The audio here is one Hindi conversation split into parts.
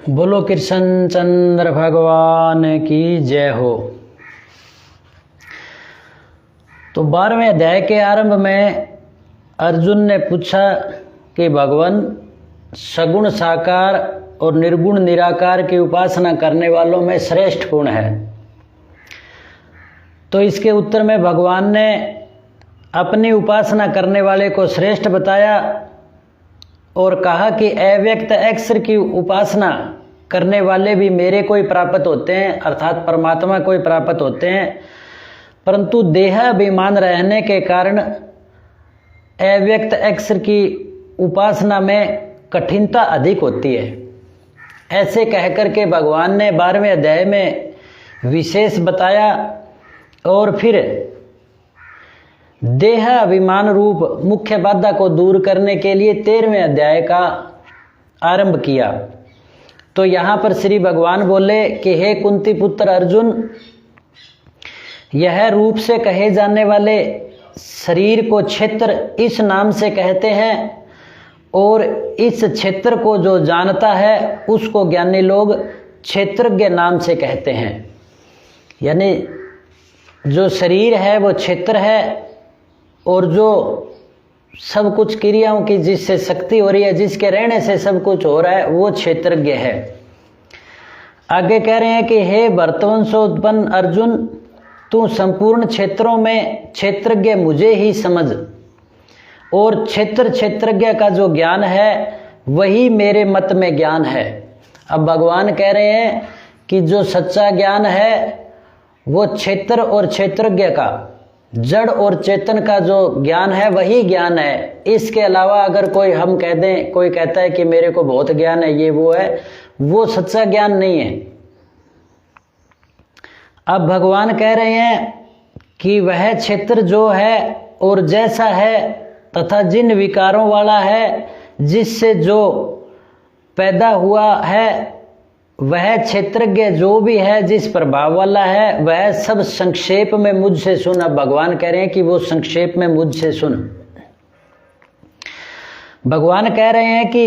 बोलो कृष्ण चंद्र भगवान की जय हो। तो 12वें अध्याय के आरंभ में अर्जुन ने पूछा कि भगवान सगुण साकार और निर्गुण निराकार की उपासना करने वालों में श्रेष्ठ कौन है। तो इसके उत्तर में भगवान ने अपनी उपासना करने वाले को श्रेष्ठ बताया और कहा कि अव्यक्त अक्षर की उपासना करने वाले भी मेरे को ही प्राप्त होते हैं, अर्थात परमात्मा को ही प्राप्त होते हैं, परंतु देहाभिमान रहने के कारण अव्यक्त अक्षर की उपासना में कठिनता अधिक होती है। ऐसे कहकर के भगवान ने 12वें अध्याय में विशेष बताया और फिर देह अभिमान रूप मुख्य बाधा को दूर करने के लिए 13वें अध्याय का आरंभ किया। तो यहाँ पर श्री भगवान बोले कि हे कुंती पुत्र अर्जुन, यह रूप से कहे जाने वाले शरीर को क्षेत्र इस नाम से कहते हैं और इस क्षेत्र को जो जानता है उसको ज्ञानी लोग क्षेत्रज्ञ नाम से कहते हैं। यानी जो शरीर है वो क्षेत्र है और जो सब कुछ क्रियाओं की जिससे शक्ति हो रही है, जिसके रहने से सब कुछ हो रहा है, वो क्षेत्रज्ञ है। आगे कह रहे हैं कि हे भरतवंशोत्पन्न अर्जुन, तू संपूर्ण क्षेत्रों में क्षेत्रज्ञ मुझे ही समझ और क्षेत्रज्ञ का जो ज्ञान है वही मेरे मत में ज्ञान है। अब भगवान कह रहे हैं कि जो सच्चा ज्ञान है वो क्षेत्र और क्षेत्रज्ञ का, जड़ और चेतन का जो ज्ञान है वही ज्ञान है। इसके अलावा अगर कोई हम कह दें, कोई कहता है कि मेरे को बहुत ज्ञान है, ये वो है, वो सच्चा ज्ञान नहीं है। अब भगवान कह रहे हैं कि वह क्षेत्र जो है और जैसा है तथा जिन विकारों वाला है, जिससे जो पैदा हुआ है, वह क्षेत्रज्ञ जो भी है, जिस प्रभाव वाला है, वह सब संक्षेप में मुझसे सुन। अब भगवान कह रहे हैं कि वो संक्षेप में मुझसे सुन। भगवान कह रहे हैं कि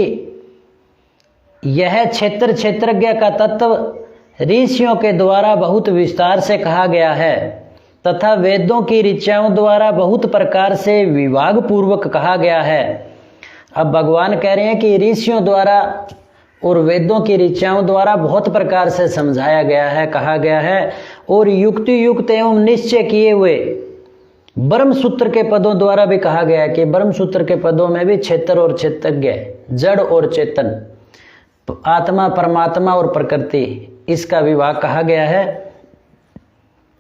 यह क्षेत्रज्ञ का तत्व ऋषियों के द्वारा बहुत विस्तार से कहा गया है तथा वेदों की ऋचाओं द्वारा बहुत प्रकार से विभाग पूर्वक कहा गया है। अब भगवान कह रहे हैं कि ऋषियों द्वारा और वेदों की ऋचाओं द्वारा बहुत प्रकार से समझाया गया है, कहा गया है, और युक्ति युक्त एवं निश्चय किए हुए ब्रह्म सूत्र के पदों द्वारा भी कहा गया है कि ब्रह्म सूत्र के पदों में भी क्षेत्र और क्षेत्रज्ञ, जड़ और चेतन, आत्मा परमात्मा और प्रकृति, इसका विभाग कहा गया है।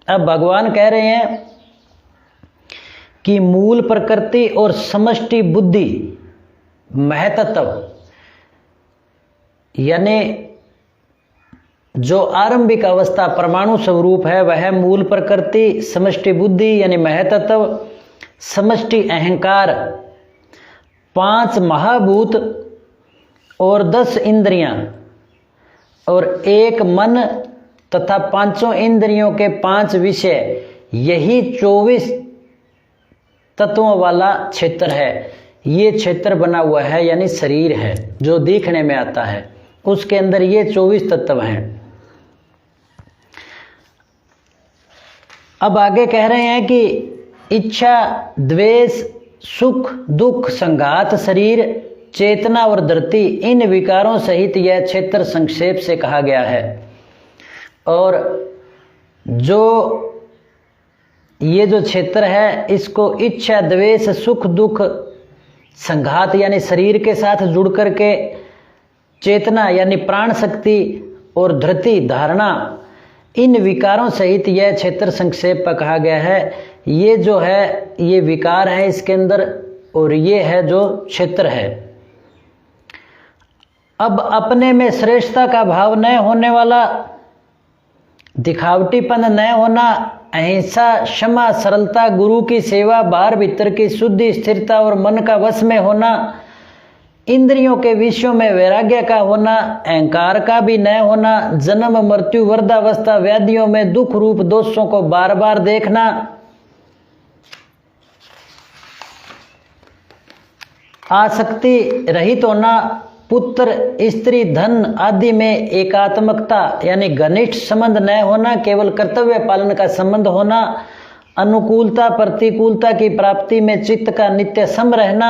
अब भगवान कह रहे हैं कि मूल प्रकृति और समष्टि बुद्धि महतत्व, यानी जो आरंभिक अवस्था परमाणु स्वरूप है वह मूल प्रकृति, समष्टि बुद्धि यानी महतत्व, समष्टि अहंकार, 5 महाभूत और 10 इंद्रियां और 1 मन तथा 5 इंद्रियों के 5 विषय, यही 24 तत्वों वाला क्षेत्र है। ये क्षेत्र बना हुआ है, यानी शरीर है जो दिखने में आता है, उसके अंदर ये 24 तत्व हैं। अब आगे कह रहे हैं कि इच्छा, द्वेष, सुख, दुख, संघात, शरीर, चेतना और धृति, इन विकारों सहित यह क्षेत्र संक्षेप से कहा गया है। और जो ये जो क्षेत्र है इसको इच्छा, द्वेष, सुख, दुख, संघात यानी शरीर के साथ जुड़ करके, चेतना यानी प्राण शक्ति और धृति धारणा, इन विकारों सहित यह क्षेत्र संक्षेप पर कहा गया है। ये जो है ये विकार है इसके अंदर और ये है जो क्षेत्र है। अब अपने में श्रेष्ठता का भाव न होने वाला, दिखावटीपन न होना, अहिंसा, क्षमा, सरलता, गुरु की सेवा, बाहर भीतर की शुद्धि, स्थिरता और मन का वश में होना, इंद्रियों के विषयों में वैराग्य का होना, अहंकार का भी न होना, जन्म मृत्यु वृद्धावस्था व्याधियों में दुख रूप दोषों को बार बार देखना, आसक्ति रहित होना, पुत्र, स्त्री, धन आदि में एकात्मकता यानी घनिष्ठ संबंध न होना, केवल कर्तव्य पालन का संबंध होना, अनुकूलता प्रतिकूलता की प्राप्ति में चित्त का नित्य सम रहना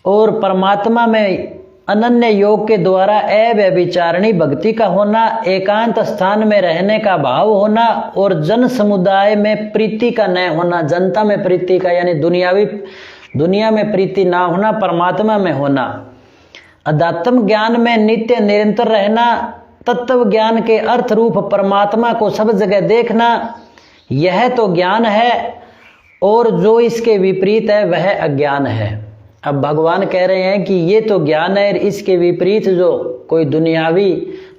और परमात्मा में अनन्य योग के द्वारा अव्यभिचारिणी भक्ति का होना, एकांत स्थान में रहने का भाव होना और जन समुदाय में प्रीति का न होना, जनता में प्रीति का यानी दुनिया में प्रीति ना होना, परमात्मा में होना, अध्यात्म ज्ञान में नित्य निरंतर रहना, तत्व ज्ञान के अर्थ रूप परमात्मा को सब जगह देखना, यह तो ज्ञान है और जो इसके विपरीत है वह अज्ञान है। अब भगवान कह रहे हैं कि ये तो ज्ञान है और इसके विपरीत जो कोई दुनियावी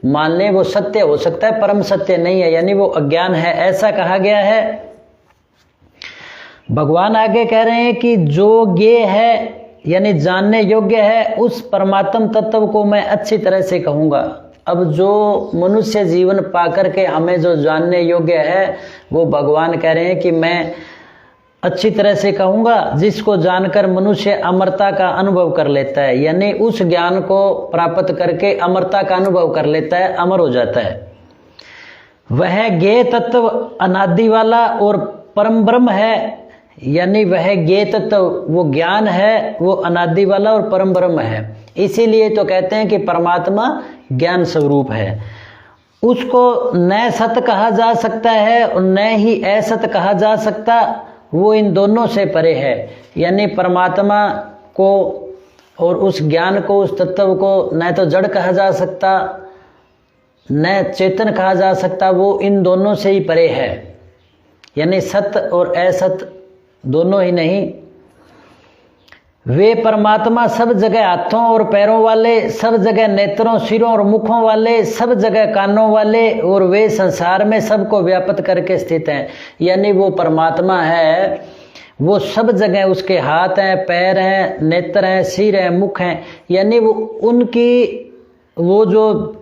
मान ले वो सत्य हो सकता है, परम सत्य नहीं है, यानी वो अज्ञान है, ऐसा कहा गया है। भगवान आगे कह रहे हैं कि जो ये है यानी जानने योग्य है उस परमात्म तत्व को मैं अच्छी तरह से कहूँगा। अब जो मनुष्य जीवन पाकर के हमें जो जानने योग्य है वो भगवान कह रहे हैं कि मैं अच्छी तरह से कहूँगा, जिसको जानकर मनुष्य अमरता का अनुभव कर लेता है, यानी उस ज्ञान को प्राप्त करके अमरता का अनुभव कर लेता है, अमर हो जाता है। वह ज्ञेय तत्व अनादि वाला और परम ब्रह्म है, यानी वह ज्ञेय तत्व वो ज्ञान है, वो अनादि वाला और परम ब्रह्म है। इसीलिए तो कहते हैं कि परमात्मा ज्ञान स्वरूप है। उसको न सत कहा जा सकता है और न ही असत कहा जा सकता, वो इन दोनों से परे है। यानी परमात्मा को और उस ज्ञान को, उस तत्व को न तो जड़ कहा जा सकता न चेतन कहा जा सकता, वो इन दोनों से ही परे है। यानी सत्य और असत दोनों ही नहीं। वे परमात्मा सब जगह हाथों और पैरों वाले, सब जगह नेत्रों, सिरों और मुखों वाले, सब जगह कानों वाले और वे संसार में सबको व्याप्त करके स्थित हैं। यानी वो परमात्मा है, वो सब जगह उसके हाथ हैं, पैर हैं, नेत्र हैं, सिर हैं, मुख हैं, यानी वो उनकी वो जो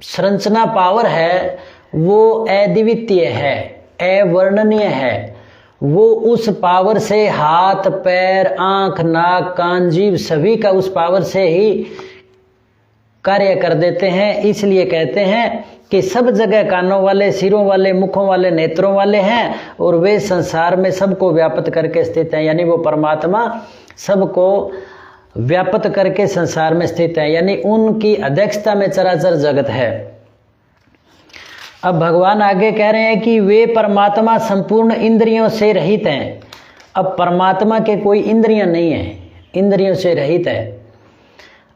संरचना पावर है वो अद्वितीय है, अवर्णनीय है। वो उस पावर से हाथ, पैर, आंख, नाक, कान, जीभ सभी का उस पावर से ही कार्य कर देते हैं। इसलिए कहते हैं कि सब जगह कानों वाले, सिरों वाले, मुखों वाले, नेत्रों वाले हैं और वे संसार में सबको व्याप्त करके स्थित हैं। यानी वो परमात्मा सबको व्याप्त करके संसार में स्थित है, यानी उनकी अध्यक्षता में चराचर जगत है। अब भगवान आगे कह रहे हैं कि वे परमात्मा संपूर्ण इंद्रियों से रहित हैं। अब परमात्मा के कोई इंद्रियां नहीं है, इंद्रियों से रहित है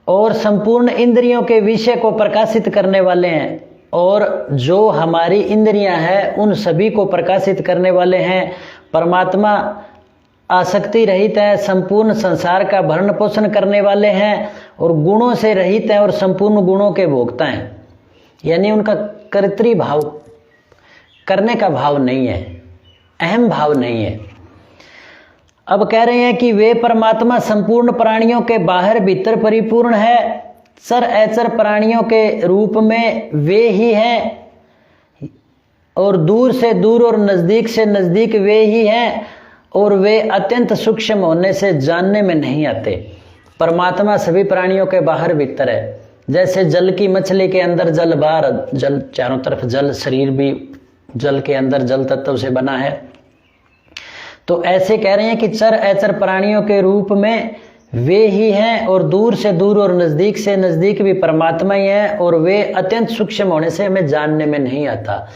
और संपूर्ण इंद्रियों के विषय को प्रकाशित करने वाले हैं, और जो हमारी इंद्रियां हैं उन सभी को प्रकाशित करने वाले हैं। परमात्मा आसक्ति रहित है, संपूर्ण संसार का भरण पोषण करने वाले हैं और गुणों से रहित हैं और संपूर्ण गुणों के भोक्ता हैं। यानी उनका कर्तृ भाव, करने का भाव नहीं है, अहम भाव नहीं है। अब कह रहे हैं कि वे परमात्मा संपूर्ण प्राणियों के बाहर भीतर परिपूर्ण है, चर अचर प्राणियों के रूप में वे ही हैं और दूर से दूर और नजदीक से नजदीक वे ही हैं और वे अत्यंत सूक्ष्म होने से जानने में नहीं आते। परमात्मा सभी प्राणियों के बाहर भीतर है। जैसे जल की मछली के अंदर जल, बाहर जल, चारों तरफ जल, शरीर भी जल के अंदर जल तत्व से बना है। तो ऐसे कह रहे हैं कि चर अचर प्राणियों के रूप में वे ही हैं और दूर से दूर और नजदीक से नजदीक भी परमात्मा ही हैं और वे अत्यंत सूक्ष्म होने से हमें जानने में नहीं आता।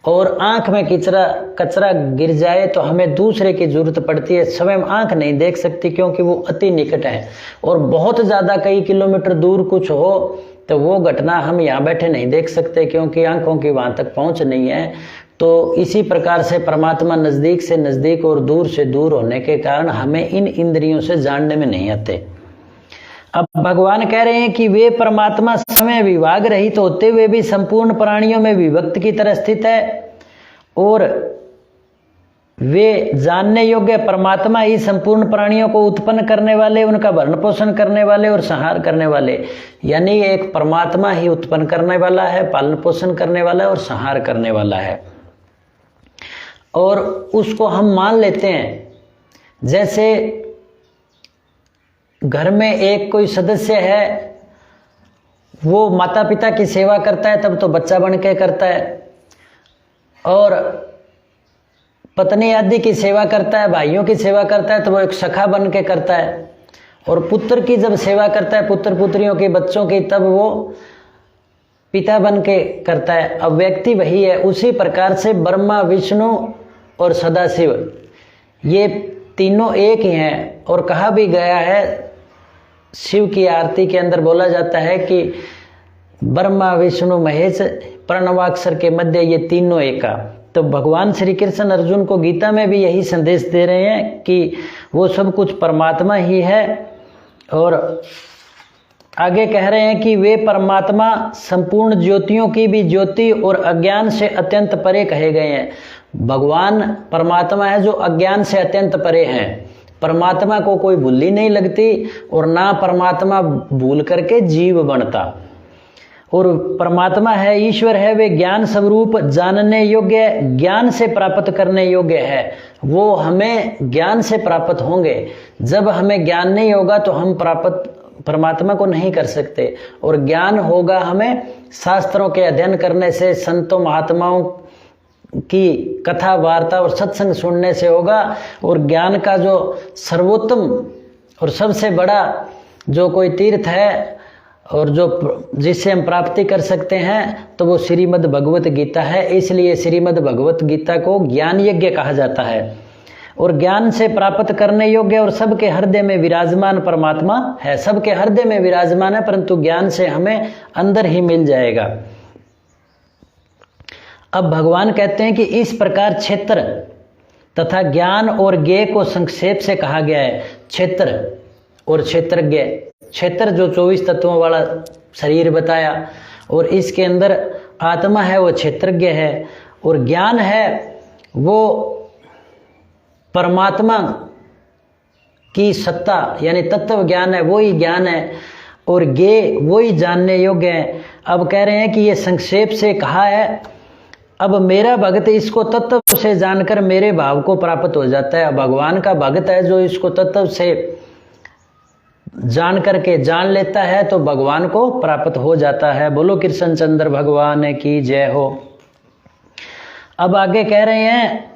और आंख में कचरा गिर जाए तो हमें दूसरे की जरूरत पड़ती है, स्वयं आंख नहीं देख सकती क्योंकि वो अति निकट है। और बहुत ज़्यादा कई किलोमीटर दूर कुछ हो तो वो घटना हम यहाँ बैठे नहीं देख सकते क्योंकि आंखों की वहाँ तक पहुँच नहीं है। तो इसी प्रकार से परमात्मा नज़दीक से नज़दीक और दूर से दूर होने के कारण हमें इन इंद्रियों से जानने में नहीं आते। अब भगवान कह रहे हैं कि वे परमात्मा समय विभाग रहित होते हुए भी संपूर्ण प्राणियों में विभक्त की तरह स्थित है और वे जानने योग्य परमात्मा ही संपूर्ण प्राणियों को उत्पन्न करने वाले, उनका भरण पोषण करने वाले और संहार करने वाले। यानी एक परमात्मा ही उत्पन्न करने वाला है, पालन पोषण करने वाला है और संहार करने वाला है। और उसको हम मान लेते हैं, जैसे घर में एक कोई सदस्य है वो माता पिता की सेवा करता है तब तो बच्चा बन के करता है, और पत्नी आदि की सेवा करता है, भाइयों की सेवा करता है तो वो एक सखा बन के करता है, और पुत्र की जब सेवा करता है, पुत्र पुत्रियों की, बच्चों की, तब वो पिता बन के करता है। अब व्यक्ति वही है। उसी प्रकार से ब्रह्मा, विष्णु और सदाशिव ये तीनों एक ही हैं। और कहा भी गया है, शिव की आरती के अंदर बोला जाता है कि ब्रह्मा, विष्णु, महेश प्रणवाक्षर के मध्य ये तीनों एका। तो भगवान श्री कृष्ण अर्जुन को गीता में भी यही संदेश दे रहे हैं कि वो सब कुछ परमात्मा ही है। और आगे कह रहे हैं कि वे परमात्मा संपूर्ण ज्योतियों की भी ज्योति और अज्ञान से अत्यंत परे कहे गए हैं। भगवान परमात्मा है जो अज्ञान से अत्यंत परे हैं। परमात्मा को कोई भूली नहीं लगती और ना परमात्मा भूल करके जीव बनता। और परमात्मा है, ईश्वर है, वे ज्ञान स्वरूप, जानने योग्य, ज्ञान से प्राप्त करने योग्य है। वो हमें ज्ञान से प्राप्त होंगे। जब हमें ज्ञान नहीं होगा तो हम प्राप्त परमात्मा को नहीं कर सकते। और ज्ञान होगा हमें शास्त्रों के अध्ययन करने से, संतों महात्माओं की कथा वार्ता और सत्संग सुनने से होगा। और ज्ञान का जो सर्वोत्तम और सबसे बड़ा जो कोई तीर्थ है और जो जिससे हम प्राप्ति कर सकते हैं तो वो श्रीमद् भगवत गीता है। इसलिए श्रीमद् भगवत गीता को ज्ञान यज्ञ कहा जाता है। और ज्ञान से प्राप्त करने योग्य और सबके हृदय में विराजमान परमात्मा है। सबके हृदय में विराजमान है, परंतु ज्ञान से हमें अंदर ही मिल जाएगा। अब भगवान कहते हैं कि इस प्रकार क्षेत्र तथा ज्ञान और ज्ञेय को संक्षेप से कहा गया है। क्षेत्र और क्षेत्रज्ञ। क्षेत्र जो 24 तत्वों वाला शरीर बताया, और इसके अंदर आत्मा है वो क्षेत्रज्ञ है। और ज्ञान है वो परमात्मा की सत्ता यानी तत्व ज्ञान है, वही ज्ञान है। और ज्ञेय वही जानने योग्य है। अब कह रहे हैं कि ये संक्षेप से कहा है। अब मेरा भक्त इसको तत्व से जानकर मेरे भाव को प्राप्त हो जाता है। भगवान का भक्त है जो इसको तत्व से जान करके जान लेता है तो भगवान को प्राप्त हो जाता है। बोलो कृष्ण चंद्र भगवान की जय हो। अब आगे कह रहे हैं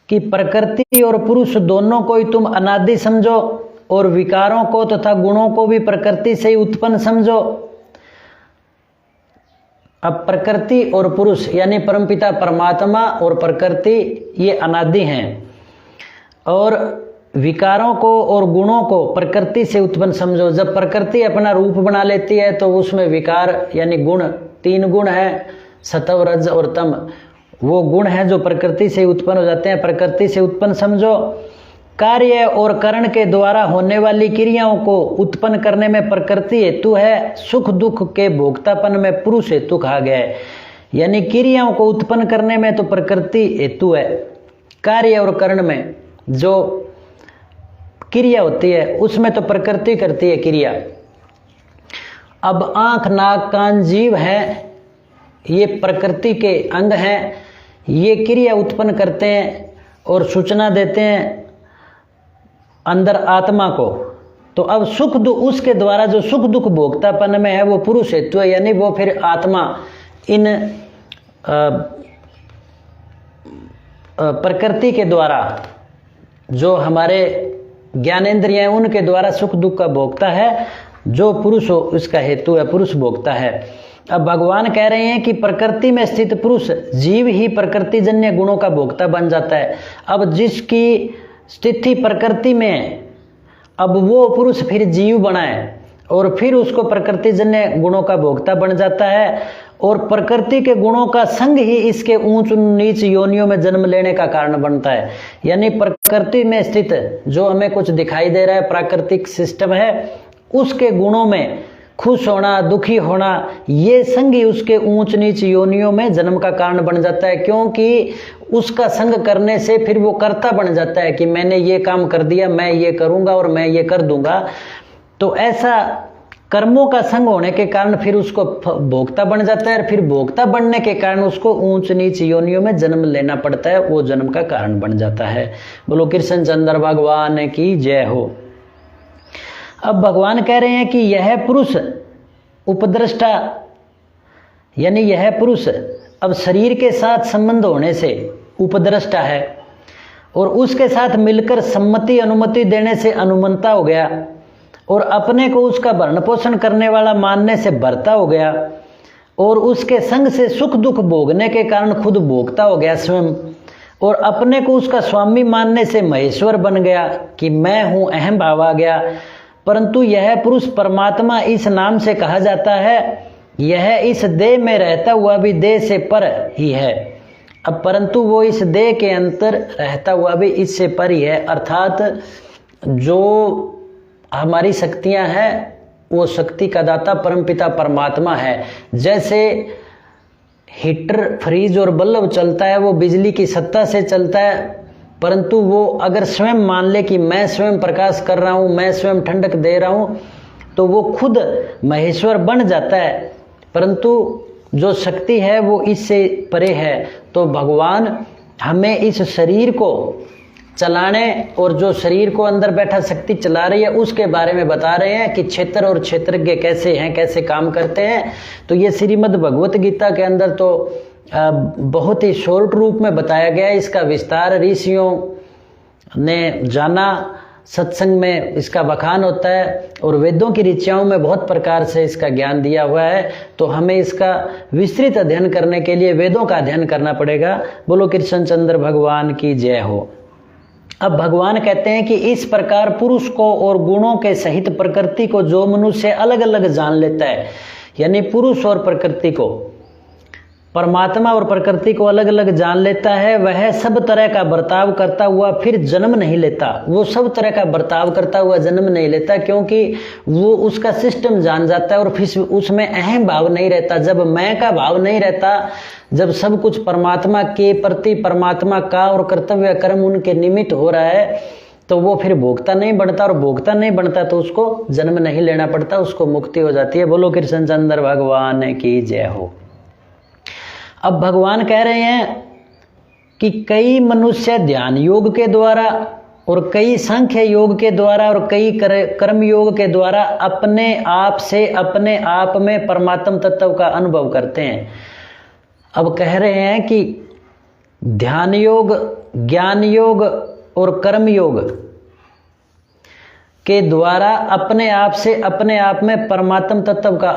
कि प्रकृति और पुरुष दोनों को ही तुम अनादि समझो और विकारों को तथा गुणों को भी प्रकृति से ही उत्पन्न समझो। अब प्रकृति और पुरुष यानी परमपिता परमात्मा और प्रकृति ये अनादि हैं, और विकारों को और गुणों को प्रकृति से उत्पन्न समझो। जब प्रकृति अपना रूप बना लेती है तो उसमें विकार यानी गुण, 3 गुण है, सत्व, रज और तम। वो गुण हैं जो प्रकृति से उत्पन्न हो जाते हैं, प्रकृति से उत्पन्न समझो। कार्य और करण के द्वारा होने वाली क्रियाओं को उत्पन्न करने में प्रकृति हेतु है। सुख दुख के भोक्तापन में पुरुष हेतु कहा गया है। यानी क्रियाओं को उत्पन्न करने में तो प्रकृति हेतु है। कार्य और करण में जो क्रिया होती है उसमें तो प्रकृति करती है क्रिया। अब आंख, नाक, कान, जीव है, ये प्रकृति के अंग हैं। ये क्रिया उत्पन्न करते हैं और सूचना देते हैं अंदर आत्मा को। तो अब सुख दुख, उसके द्वारा जो सुख दुख भोक्तापन में है वो पुरुष हेतु है। यानी वो फिर आत्मा इन प्रकृति के द्वारा जो हमारे ज्ञानेंद्रिय हैं उनके द्वारा सुख दुख का भोक्ता है। जो पुरुष हो उसका हेतु है, पुरुष भोक्ता है। अब भगवान कह रहे हैं कि प्रकृति में स्थित पुरुष जीव ही प्रकृति जन्य गुणों का भोक्ता बन जाता है। अब जिसकी स्थिति प्रकृति में, अब वो पुरुष फिर जीव बनाए और फिर उसको प्रकृति जन्य गुणों का भोक्ता बन जाता है। और प्रकृति के गुणों का संग ही इसके ऊंच नीच योनियों में जन्म लेने का कारण बनता है। यानी प्रकृति में स्थित जो हमें कुछ दिखाई दे रहा है, प्राकृतिक सिस्टम है, उसके गुणों में खुश होना, दुखी होना, ये संग ही उसके ऊंच नीच योनियों में जन्म का कारण बन जाता है। क्योंकि उसका संग करने से फिर वो कर्ता बन जाता है कि मैंने ये काम कर दिया, मैं ये करूंगा और मैं ये कर दूंगा। तो ऐसा कर्मों का संग होने के कारण फिर उसको भोक्ता बन जाता है, और फिर भोक्ता बनने के कारण उसको ऊंच नीच योनियों में जन्म लेना पड़ता है, वो जन्म का कारण बन जाता है। बोलो कृष्ण चंद्र भगवान की जय हो। अब भगवान कह रहे हैं कि यह पुरुष उपद्रष्टा यानी यह पुरुष अब शरीर के साथ संबंध होने से उपद्रष्टा है और उसके साथ मिलकर सम्मति अनुमति देने से अनुमंता हो गया और अपने को उसका भरण पोषण करने वाला मानने से भरता हो गया और उसके संग से सुख दुख भोगने के कारण खुद भोगता हो गया स्वयं और अपने को उसका स्वामी मानने से महेश्वर बन गया कि मैं हूँ, अहम भाव आ गया। परंतु यह पुरुष परमात्मा इस नाम से कहा जाता है। यह इस देह में रहता हुआ भी देह से पर ही है। अब परंतु वो इस देह के अंतर रहता हुआ भी इससे पर ही है, अर्थात जो हमारी शक्तियां हैं वो शक्ति का दाता परमपिता परमात्मा है। जैसे हीटर, फ्रिज और बल्ब चलता है वो बिजली की सत्ता से चलता है, परंतु वो अगर स्वयं मान ले कि मैं स्वयं प्रकाश कर रहा हूँ, मैं स्वयं ठंडक दे रहा हूँ, तो वो खुद महेश्वर बन जाता है। परंतु जो शक्ति है वो इससे परे है। तो भगवान हमें इस शरीर को चलाने और जो शरीर को अंदर बैठा शक्ति चला रही है उसके बारे में बता रहे हैं कि क्षेत्र और क्षेत्रज्ञ कैसे हैं, कैसे काम करते हैं। तो ये श्रीमद् भगवत गीता के अंदर तो बहुत ही शॉर्ट रूप में बताया गया है। इसका विस्तार ऋषियों ने जाना, सत्संग में इसका बखान होता है और वेदों की ऋचाओं में बहुत प्रकार से इसका ज्ञान दिया हुआ है। तो हमें इसका विस्तृत अध्ययन करने के लिए वेदों का अध्ययन करना पड़ेगा। बोलो कृष्णचंद्र भगवान की जय हो। अब भगवान कहते हैं कि इस प्रकार पुरुष को और गुणों के सहित प्रकृति को जो मनुष्य अलग अलग जान लेता है, यानी पुरुष और प्रकृति को, परमात्मा और प्रकृति को अलग अलग जान लेता है, वह सब तरह का बर्ताव करता हुआ फिर जन्म नहीं लेता। वो सब तरह का बर्ताव करता हुआ जन्म नहीं लेता, क्योंकि वो उसका सिस्टम जान जाता है और फिर उसमें अहम भाव नहीं रहता। जब मैं का भाव नहीं रहता, जब सब कुछ परमात्मा के प्रति परमात्मा का और कर्तव्य कर्म उनके निमित्त हो रहा है, तो वो फिर भोगता नहीं बनता, और भोगता नहीं बनता तो उसको जन्म नहीं लेना पड़ता, उसको मुक्ति हो जाती है। बोलो कृष्णचंद्र भगवान की जय हो। अब भगवान कह रहे हैं कि कई मनुष्य ध्यान योग के द्वारा और कई सांख्य योग के द्वारा और कई कर्म योग के द्वारा अपने आप से अपने आप में परमात्म तत्व का अनुभव करते हैं। अब कह रहे हैं कि ध्यान योग, ज्ञान योग और कर्म योग के द्वारा अपने आप से अपने आप में परमात्म तत्व का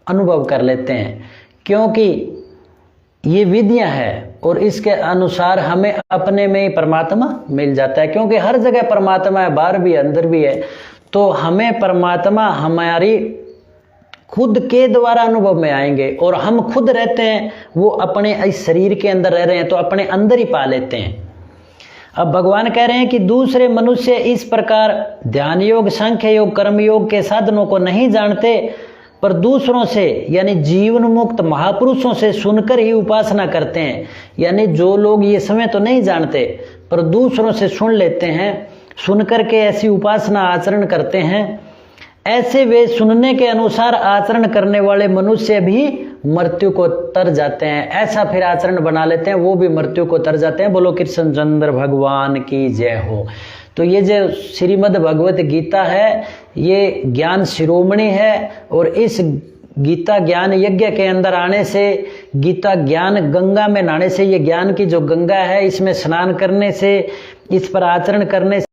अनुभव कर लेते हैं, क्योंकि ये विधियां हैं और इसके अनुसार हमें अपने में ही परमात्मा मिल जाता है। क्योंकि हर जगह परमात्मा है, बाहर भी अंदर भी है, तो हमें परमात्मा हमारी खुद के द्वारा अनुभव में आएंगे। और हम खुद रहते हैं, वो अपने इस शरीर के अंदर रह रहे हैं, तो अपने अंदर ही पा लेते हैं। अब भगवान कह रहे हैं कि दूसरे मनुष्य इस प्रकार ध्यान योग, सांख्य योग, कर्म योग के साधनों को नहीं जानते, पर दूसरों से यानी जीवन मुक्त महापुरुषों से सुनकर ही उपासना करते हैं। यानी जो लोग ये समय तो नहीं जानते, पर दूसरों से सुन लेते हैं, सुन करके ऐसी उपासना आचरण करते हैं, ऐसे वे सुनने के अनुसार आचरण करने वाले मनुष्य भी मृत्यु को तर जाते हैं। ऐसा फिर आचरण बना लेते हैं, वो भी मृत्यु को तर जाते हैं। बोलो कृष्णचंद्र भगवान की जय हो। तो ये जो श्रीमद् भगवत गीता है, ये ज्ञान शिरोमणि है, और इस गीता ज्ञान यज्ञ के अंदर आने से, गीता ज्ञान गंगा में नहाने से, ये ज्ञान की जो गंगा है इसमें स्नान करने से, इस पर आचरण करने से